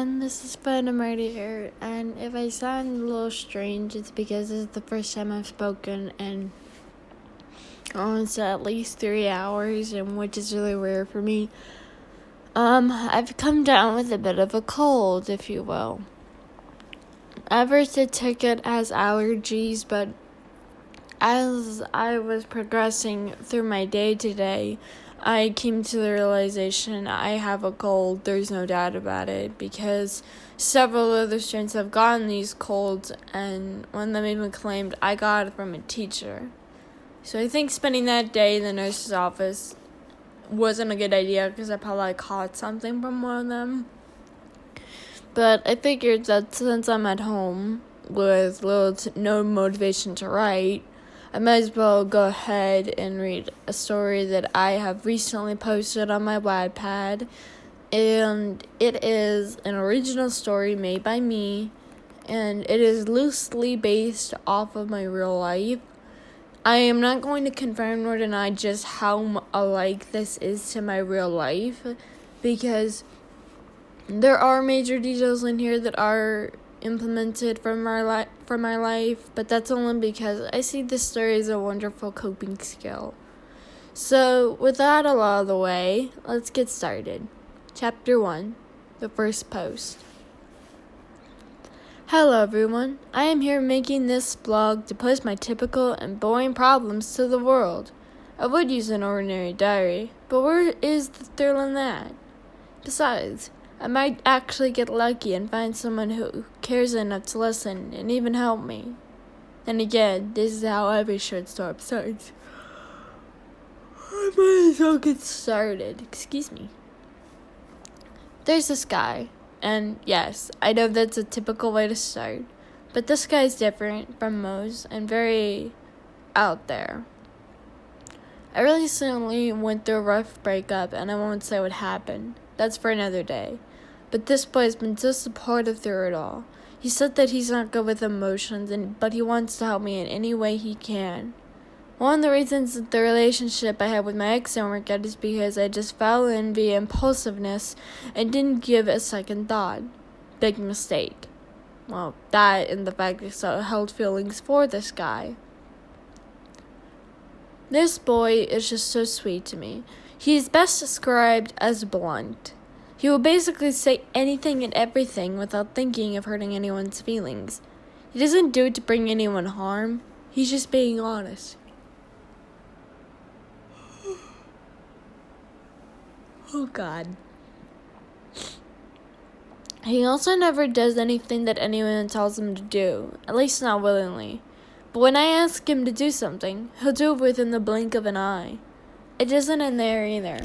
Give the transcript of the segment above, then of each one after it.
everyone, this is Phantom right here, and if I sound a little strange, it's because this is the first time I've spoken in almost at least 3 hours, and which is really rare for me. I've come down with a bit of a cold, if you will. At first I took it as allergies, but as I was progressing through my day today, I came to the realization I have a cold. There's no doubt about it, because several other students have gotten these colds, and one of them even claimed I got it from a teacher. So I think spending that day in the nurse's office wasn't a good idea, because I probably caught something from one of them. But I figured that since I'm at home with little to no motivation to write, I might as well go ahead and read a story that I have recently posted on my Wattpad, and it is an original story made by me, and it is loosely based off of my real life. I am not going to confirm or deny just how alike this is to my real life, because there are major details in here that are implemented from my life, but that's only because I see this story as a wonderful coping skill. So, with that all out of the way, let's get started. Chapter 1, the first post. Hello everyone, I am here making this blog to post my typical and boring problems to the world. I would use an ordinary diary, but where is the thrill in that? Besides, I might actually get lucky and find someone who cares enough to listen and even help me. And again, this is how every short story starts. I might as well get started. Excuse me. There's this guy, and yes, I know that's a typical way to start, but this guy is different from most and very out there. I recently went through a rough breakup, and I won't say what happened. That's for another day. But this boy has been so supportive through it all. He said that he's not good with emotions, but he wants to help me in any way he can. One of the reasons that the relationship I had with my ex didn't work out is because I just fell in via impulsiveness and didn't give a second thought. Big mistake. Well, that and the fact that I still held feelings for this guy. This boy is just so sweet to me. He is best described as blunt. He will basically say anything and everything without thinking of hurting anyone's feelings. He doesn't do it to bring anyone harm. He's just being honest. Oh God. He also never does anything that anyone tells him to do, at least not willingly. But when I ask him to do something, he'll do it within the blink of an eye. It doesn't end there either.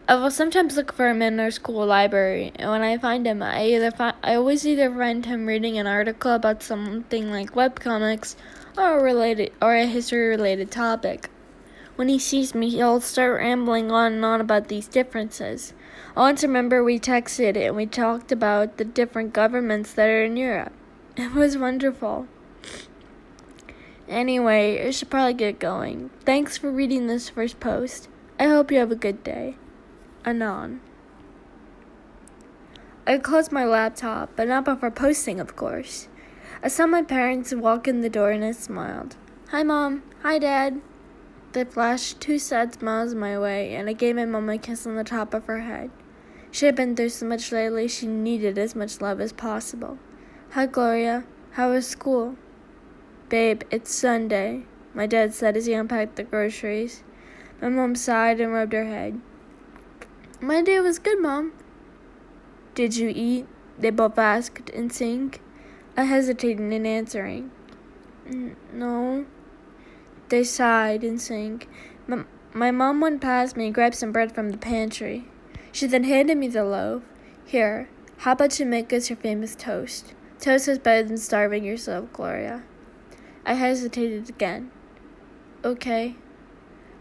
I will sometimes look for him in our school library, and when I find him, I always either find him reading an article about something like webcomics or a history-related topic. When he sees me, he'll start rambling on and on about these differences. I once remember we texted and we talked about the different governments that are in Europe. It was wonderful. Anyway, I should probably get going. Thanks for reading this first post. I hope you have a good day. Anon. I closed my laptop, but not before posting, of course. I saw my parents walk in the door and I smiled. Hi, Mom. Hi, Dad. They flashed 2 sad smiles my way, and I gave my mom a kiss on the top of her head. She had been through so much lately, she needed as much love as possible. Hi, Gloria. How was school? Babe, it's Sunday, my dad said as he unpacked the groceries. My mom sighed and rubbed her head. My day was good, Mom. Did you eat? They both asked in sync. I hesitated in answering. No. They sighed in sync. My mom went past me and grabbed some bread from the pantry. She then handed me the loaf. Here, how about you make us your famous toast? Toast is better than starving yourself, Gloria. I hesitated again. Okay.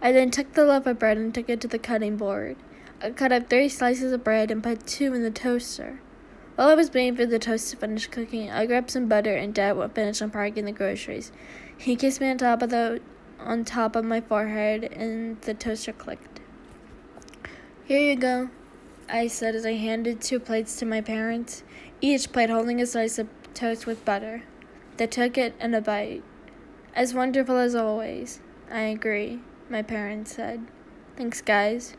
I then took the loaf of bread and took it to the cutting board. I cut up 3 slices of bread and put 2 in the toaster. While I was waiting for the toast to finish cooking, I grabbed some butter and Dad finished unpacking the groceries. He kissed me on top of my forehead, and the toaster clicked. Here you go. I said as I handed 2 plates to my parents, each plate holding a slice of toast with butter. They took it and a bite. As wonderful as always. I agree, my parents said. Thanks, guys.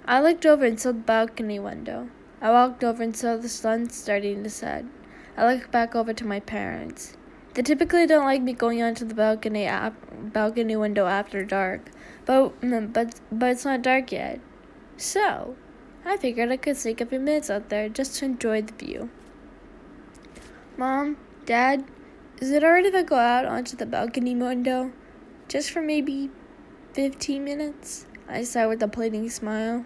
I looked over and saw the balcony window. I walked over and saw the sun starting to set. I looked back over to my parents. They typically don't like me going onto the balcony window after dark, but it's not dark yet. So, I figured I could sneak a few minutes out there just to enjoy the view. Mom, Dad, is it alright if I go out onto the balcony window? Just for maybe 15 minutes? I said with a pleading smile.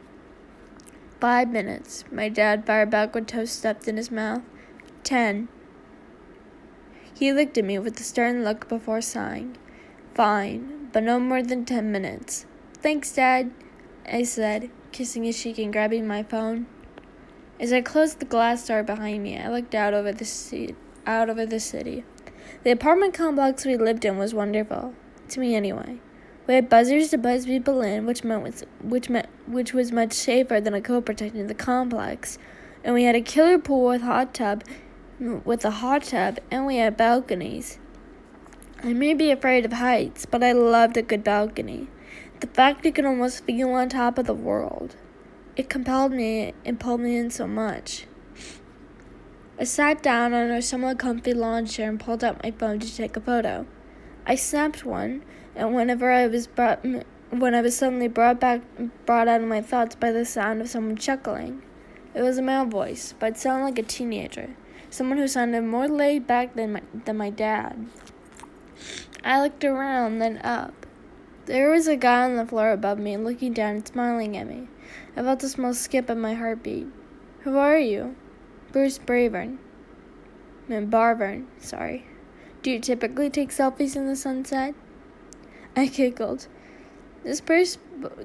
5 minutes, my dad fired back with toast stuffed in his mouth. 10. He looked at me with a stern look before sighing. Fine, but no more than 10 minutes. Thanks, Dad, I said, kissing his cheek and grabbing my phone. As I closed the glass door behind me, I looked out over the city. The apartment complex we lived in was wonderful, to me anyway. We had buzzers to buzz people in, which was much safer than a code protecting the complex, and we had a killer pool with a hot tub, and we had balconies. I may be afraid of heights, but I loved a good balcony. The fact you could almost feel on top of the world. It compelled me and pulled me in so much. I sat down on a somewhat comfy lawn chair and pulled out my phone to take a photo. I snapped one, and whenever I was suddenly brought out of my thoughts by the sound of someone chuckling. It was a male voice, but it sounded like a teenager, someone who sounded more laid back than my dad. I looked around, then up. There was a guy on the floor above me, looking down and smiling at me. I felt a small skip in my heartbeat. Who are you? Bruce Barvern, sorry. Do you typically take selfies in the sunset? I giggled. This Bruce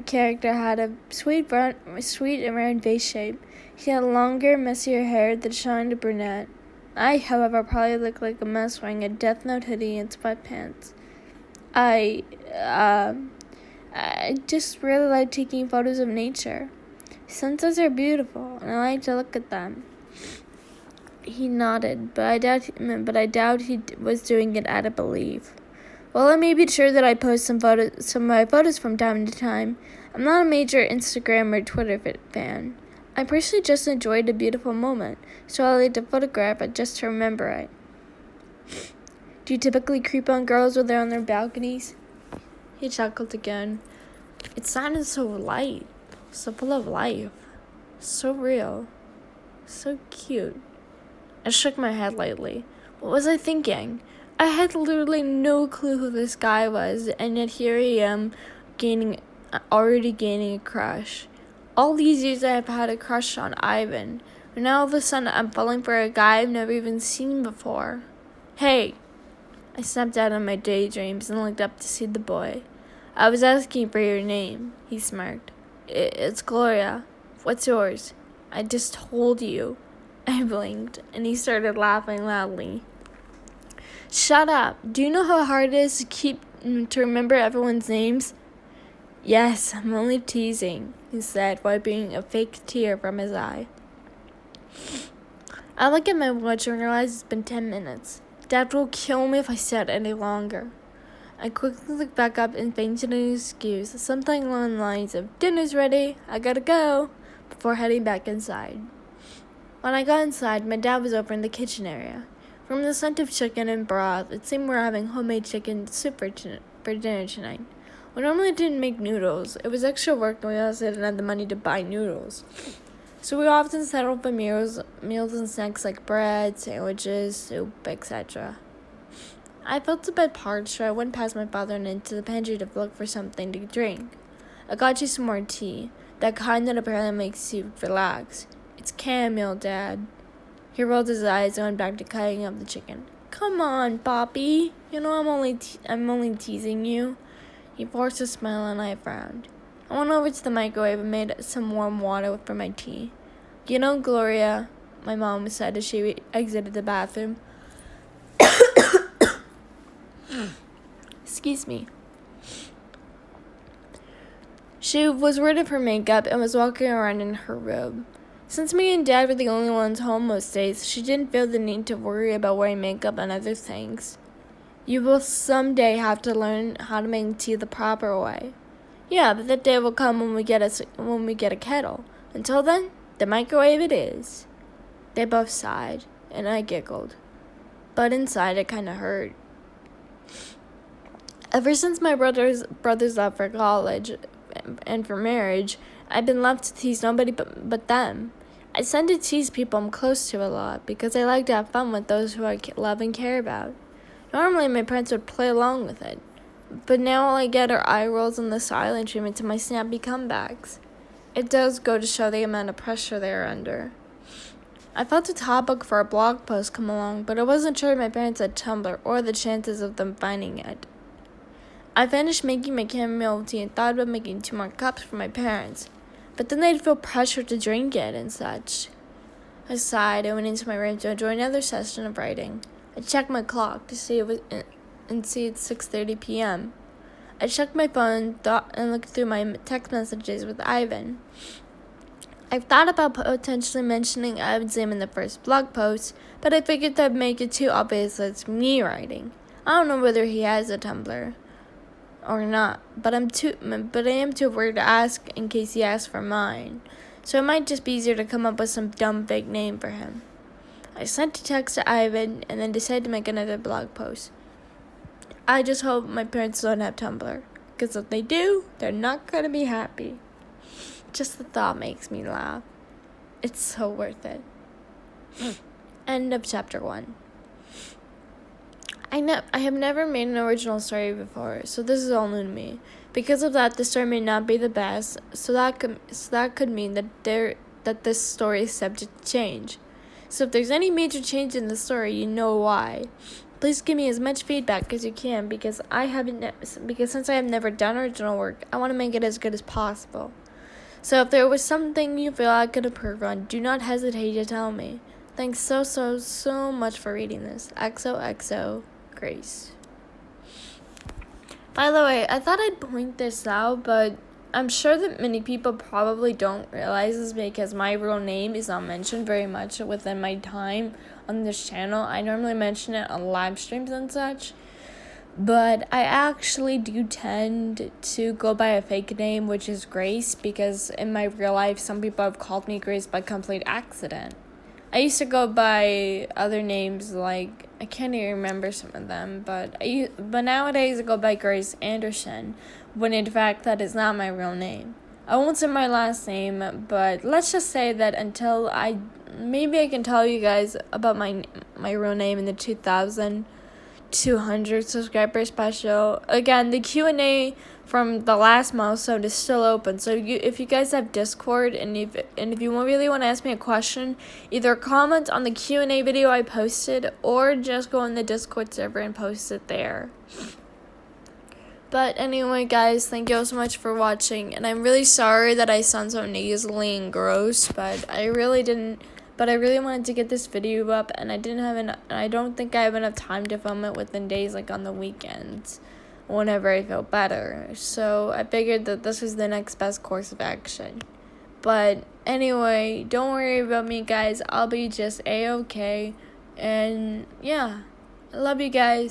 character had a sweet and round face shape. He had longer, messier hair that shined brunette. I, however, probably looked like a mess wearing a Death Note hoodie and sweatpants. I just really like taking photos of nature. Sunsets are beautiful, and I like to look at them. He nodded, but I doubt he was doing it out of belief. Well, I may be sure that I post some of my photos from time to time. I'm not a major Instagram or Twitter fan. I personally just enjoyed a beautiful moment, so I like to photograph it just to remember it. Do you typically creep on girls when they're on their balconies? He chuckled again. It sounded so light, so full of life, so real, so cute. I shook my head lightly. What was I thinking? I had literally no clue who this guy was, and yet here I am, already gaining a crush. All these years I have had a crush on Ivan, and now all of a sudden I'm falling for a guy I've never even seen before. Hey! I snapped out of my daydreams and looked up to see the boy. I was asking for your name, he smirked. It's Gloria. What's yours? I just told you. I blinked, and he started laughing loudly. Shut up. Do you know how hard it is to remember everyone's names? Yes, I'm only teasing, he said, wiping a fake tear from his eye. I look at my watch and realize it's been 10 minutes. Dad will kill me if I sit any longer. I quickly looked back up and fainted an excuse, something along the lines of, dinner's ready, I gotta go, before heading back inside. When I got inside, my dad was over in the kitchen area. From the scent of chicken and broth, it seemed we were having homemade chicken soup for dinner tonight. We normally didn't make noodles. It was extra work and we also didn't have the money to buy noodles. So we often settled for meals and snacks like bread, sandwiches, soup, etc. I felt a bit parched, so I went past my father and into the pantry to look for something to drink. I got you some more tea, that kind that apparently makes you relax. It's chamomile, Dad. He rolled his eyes and went back to cutting up the chicken. Come on, Poppy. You know I'm only teasing you. He forced a smile and I frowned. I went over to the microwave and made some warm water for my tea. You know, Gloria, my mom said as she exited the bathroom. Excuse me. She was rid of her makeup and was walking around in her robe. Since me and Dad were the only ones home most days, she didn't feel the need to worry about wearing makeup and other things. You will someday have to learn how to make tea the proper way. Yeah, but that day will come when we get a kettle. Until then, the microwave it is. They both sighed, and I giggled. But inside it kinda hurt. Ever since my brothers left for college and for marriage, I've been left to tease nobody but them. I tend to tease people I'm close to a lot because I like to have fun with those who I love and care about. Normally, my parents would play along with it, but now all I get are eye rolls and the silent treatment to my snappy comebacks. It does go to show the amount of pressure they are under. I felt a topic for a blog post come along, but I wasn't sure if my parents had Tumblr or the chances of them finding it. I finished making my chamomile tea and thought about making 2 more cups for my parents, but then they'd feel pressure to drink it and such. I sighed and went into my room to enjoy another session of writing. I checked my clock to see it's 6:30 p.m. I checked my phone and looked through my text messages with Ivan. I've thought about potentially mentioning Ivan's name in the first blog post, but I figured that'd make it too obvious that it's me writing. I don't know whether he has a Tumblr or not, but I am too worried to ask in case he asks for mine. So it might just be easier to come up with some dumb fake name for him. I sent a text to Ivan and then decided to make another blog post. I just hope my parents don't have Tumblr, because if they do, they're not going to be happy. Just the thought makes me laugh. It's so worth it. End of chapter 1. I have never made an original story before, so this is all new to me. Because of that, the story may not be the best, so that could mean that this story is subject to change. So if there's any major change in the story, you know why. Please give me as much feedback as you can because since I have never done original work, I want to make it as good as possible. So if there was something you feel I could improve on, do not hesitate to tell me. Thanks so much for reading this. XOXO, Grace. By the way, I thought I'd point this out, but I'm sure that many people probably don't realize this because my real name is not mentioned very much within my time on this channel. I normally mention it on live streams and such, but I actually do tend to go by a fake name, which is Grace, because in my real life, some people have called me Grace by complete accident. I used to go by other names, like, I can't even remember some of them, but nowadays I go by Grace Anderson, when in fact that is not my real name. I won't say my last name, but let's just say that maybe I can tell you guys about my real name in the 2,200 subscriber special. Again, the Q&A from the last milestone is still open, so if you guys have Discord and if you really want to ask me a question, either comment on the Q&A video I posted or just go on the Discord server and post it there. But anyway, guys, thank you all so much for watching, and I'm really sorry that I sound so nasally and gross, but I really wanted to get this video up, and I don't think I have enough time to film it within days, like on the weekends, whenever I feel better. So I figured that this was the next best course of action. But anyway, don't worry about me, guys. I'll be just A-okay. And yeah, I love you guys.